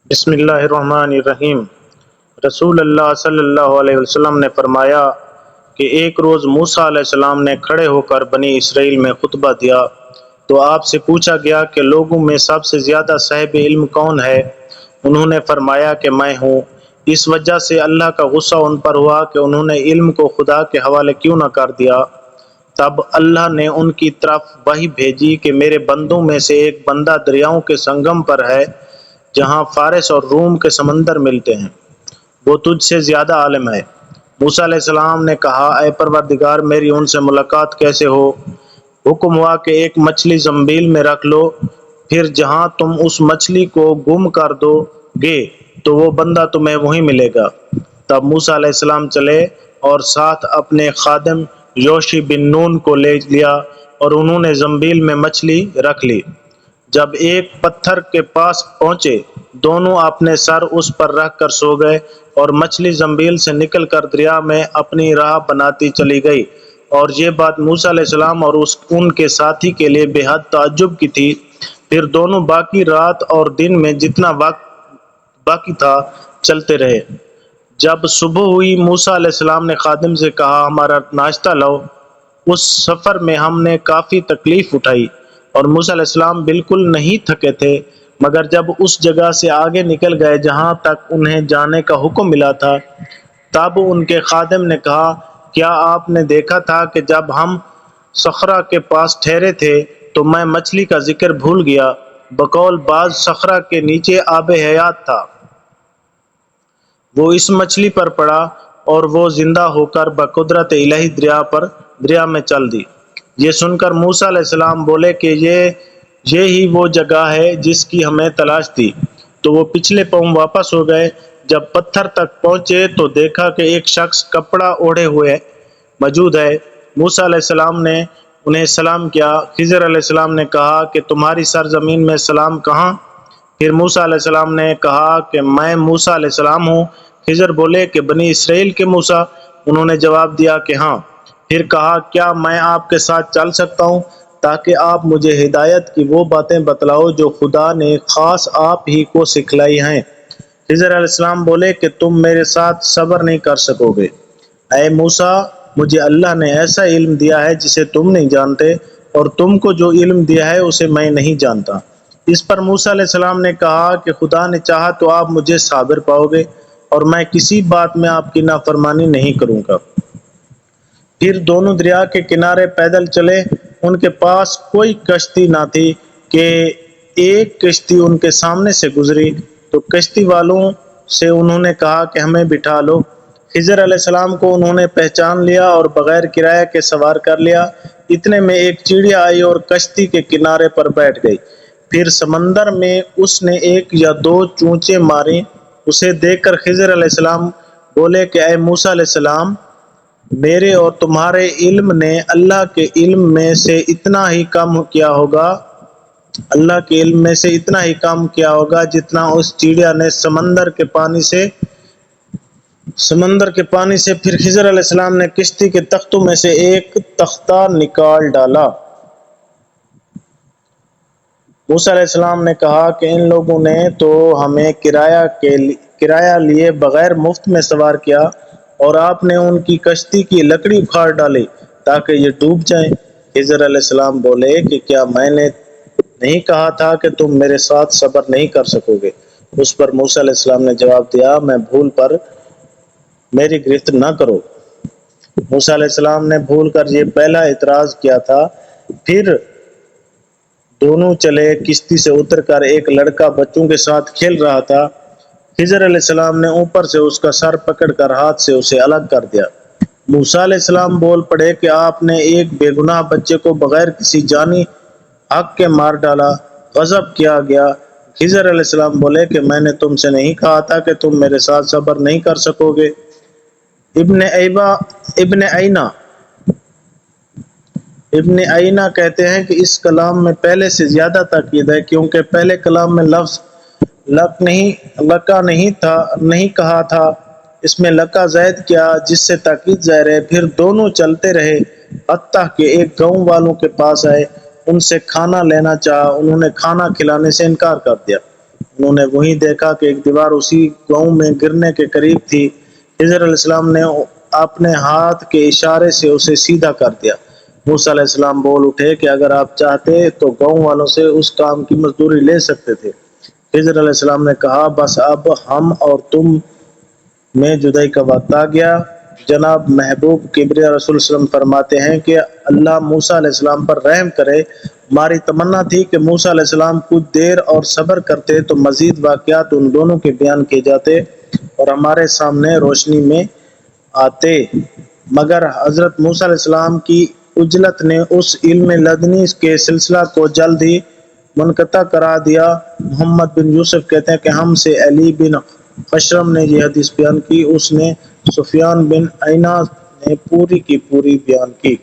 بسم اللہ الرحمن الرحیم۔ رسول اللہ صلی اللہ علیہ وسلم نے فرمایا کہ ایک روز موسیٰ علیہ السلام نے کھڑے ہو کر بنی اسرائیل میں خطبہ دیا تو آپ سے پوچھا گیا کہ لوگوں میں سب سے زیادہ صاحب علم کون ہے؟ انہوں نے فرمایا کہ میں ہوں۔ اس وجہ سے اللہ کا غصہ ان پر ہوا کہ انہوں نے علم کو خدا کے حوالے کیوں نہ کر دیا۔ تب اللہ نے ان کی طرف وحی بھیجی کہ میرے بندوں میں سے ایک بندہ دریاؤں کے سنگم پر ہے جہاں فارس اور روم کے سمندر ملتے ہیں، وہ تجھ سے زیادہ عالم ہے۔ موسیٰ علیہ السلام نے کہا، اے پروردگار، میری ان سے ملاقات کیسے ہو؟ حکم ہوا کہ ایک مچھلی زنبیل میں رکھ لو، پھر جہاں تم اس مچھلی کو گم کر دو گے تو وہ بندہ تمہیں وہیں ملے گا۔ تب موسیٰ علیہ السلام چلے اور ساتھ اپنے خادم یوشع بن نون کو لے لیا اور انہوں نے زنبیل میں مچھلی رکھ لی۔ جب ایک پتھر کے پاس پہنچے، دونوں اپنے سر اس پر رکھ کر سو گئے اور مچھلی زنبیل سے نکل کر دریا میں اپنی راہ بناتی چلی گئی، اور یہ بات موسیٰ علیہ السلام اور ان کے ساتھی کے لیے بے حد تعجب کی تھی۔ پھر دونوں باقی رات اور دن میں جتنا وقت باقی تھا چلتے رہے۔ جب صبح ہوئی، موسیٰ علیہ السلام نے خادم سے کہا، ہمارا ناشتہ لاؤ۔ اس سفر میں ہم نے کافی تکلیف اٹھائی اور موسیٰ علیہ السلام بالکل نہیں تھکے تھے، مگر جب اس جگہ سے آگے نکل گئے جہاں تک انہیں جانے کا حکم ملا تھا، تب ان کے خادم نے کہا، کیا آپ نے دیکھا تھا کہ جب ہم صخرہ کے پاس ٹھہرے تھے تو میں مچھلی کا ذکر بھول گیا؟ بقول بعض صخرہ کے نیچے آب حیات تھا، وہ اس مچھلی پر پڑا اور وہ زندہ ہو کر بقدرت الہی دریا میں چل دی۔ یہ سن کر موسیٰ علیہ السلام بولے کہ یہ ہی وہ جگہ ہے جس کی ہمیں تلاش تھی۔ تو وہ پچھلے پاؤں واپس ہو گئے۔ جب پتھر تک پہنچے تو دیکھا کہ ایک شخص کپڑا اوڑھے ہوئے موجود ہے۔ موسیٰ علیہ السلام نے انہیں سلام کیا۔ خضر علیہ السلام نے کہا کہ تمہاری سرزمین میں سلام کہاں؟ پھر موسیٰ علیہ السلام نے کہا کہ میں موسیٰ علیہ السلام ہوں۔ خضر بولے کہ بنی اسرائیل کے موسیٰ؟ انہوں نے جواب دیا کہ ہاں۔ پھر کہا، کیا میں آپ کے ساتھ چل سکتا ہوں تاکہ آپ مجھے ہدایت کی وہ باتیں بتلاؤ جو خدا نے خاص آپ ہی کو سکھلائی ہیں؟ خضر علیہ السلام بولے کہ تم میرے ساتھ صبر نہیں کر سکو گے۔ اے موسیٰ، مجھے اللہ نے ایسا علم دیا ہے جسے تم نہیں جانتے، اور تم کو جو علم دیا ہے اسے میں نہیں جانتا۔ اس پر موسیٰ علیہ السلام نے کہا کہ خدا نے چاہا تو آپ مجھے صابر پاؤ گے، اور میں کسی بات میں آپ کی نافرمانی نہیں کروں گا۔ پھر دونوں دریا کے کنارے پیدل چلے۔ ان کے پاس کوئی کشتی نہ تھی کہ ایک کشتی ان کے سامنے سے گزری تو کشتی والوں سے انہوں نے کہا کہ ہمیں بٹھا لو۔ خضر علیہ السلام کو انہوں نے پہچان لیا اور بغیر کرایہ کے سوار کر لیا۔ اتنے میں ایک چڑیا آئی اور کشتی کے کنارے پر بیٹھ گئی۔ پھر سمندر میں اس نے ایک یا دو چونچیں ماری۔ اسے دیکھ کر خضر علیہ السلام بولے کہ اے موسیٰ علیہ السلام، میرے اور تمہارے علم نے اللہ کے علم میں سے اتنا ہی کم کیا ہوگا جتنا اس چڑیا نے سمندر کے پانی سے۔ پھر خضر علیہ السلام نے کشتی کے تختوں میں سے ایک تختہ نکال ڈالا۔ موسیٰ علیہ السلام نے کہا کہ ان لوگوں نے تو ہمیں کرایہ لیے بغیر مفت میں سوار کیا، اور آپ نے ان کی کشتی کی لکڑی اکھاڑ ڈالی تاکہ یہ ڈوب جائیں۔ خضر علیہ السلام بولے کہ کیا میں نے نہیں کہا تھا کہ تم میرے ساتھ صبر نہیں کر سکو گے؟ اس پر موسیٰ علیہ السلام نے جواب دیا، میں بھول پر میری گرفت نہ کرو۔ موسیٰ علیہ السلام نے بھول کر یہ پہلا اعتراض کیا تھا۔ پھر دونوں چلے۔ کشتی سے اتر کر ایک لڑکا بچوں کے ساتھ کھیل رہا تھا۔ خضر علیہ السلام نے اوپر سے اس کا سر پکڑ کر ہاتھ سے اسے الگ کر دیا۔ موسیٰ علیہ السلام بول پڑے کہ آپ نے ایک بے گناہ بچے کو بغیر کسی جانی حق کے مار ڈالا، غضب کیا گیا۔ خضر علیہ السلام بولے کہ میں نے تم سے نہیں کہا تھا کہ تم میرے ساتھ صبر نہیں کر سکو گے؟ ابن عیینہ کہتے ہیں کہ اس کلام میں پہلے سے زیادہ تاکید ہے، کیونکہ پہلے کلام میں لفظ لکا نہیں کہا تھا، اس میں لکا زائد کیا جس سے تاکید ظاہر ہے۔ پھر دونوں چلتے رہے حتیٰ کہ ایک گاؤں والوں کے پاس آئے۔ ان سے کھانا لینا چاہا، انہوں نے کھانا کھلانے سے انکار کر دیا۔ انہوں نے وہیں دیکھا کہ ایک دیوار اسی گاؤں میں گرنے کے قریب تھی۔ خضر علیہ السلام نے اپنے ہاتھ کے اشارے سے اسے سیدھا کر دیا۔ موسیٰ علیہ السلام بول اٹھے کہ اگر آپ چاہتے تو گاؤں والوں سے اس کام کی مزدوری لے سکتے تھے۔ خضر علیہ السلام نے کہا بس اب ہم اور تم میں جدائی کا وقت آ گیا۔ جناب محبوب کبریا رسول صلی اللہ علیہ وسلم فرماتے ہیں کہ اللہ موسیٰ علیہ السلام پر رحم کرے۔ ہماری تمنا تھی کہ موسیٰ علیہ السلام کچھ دیر اور صبر کرتے تو مزید واقعات ان دونوں کے بیان کیے جاتے اور ہمارے سامنے روشنی میں آتے، مگر حضرت موسیٰ علیہ السلام کی عجلت نے اس علم لدنی کے سلسلہ کو جلد ہی منقطع کرا دیا۔ محمد بن یوسف کہتے ہیں کہ ہم سے علی بن خشرم نے یہ حدیث بیان کی، اس نے سفیان بن عیینہ نے پوری کی پوری بیان کی۔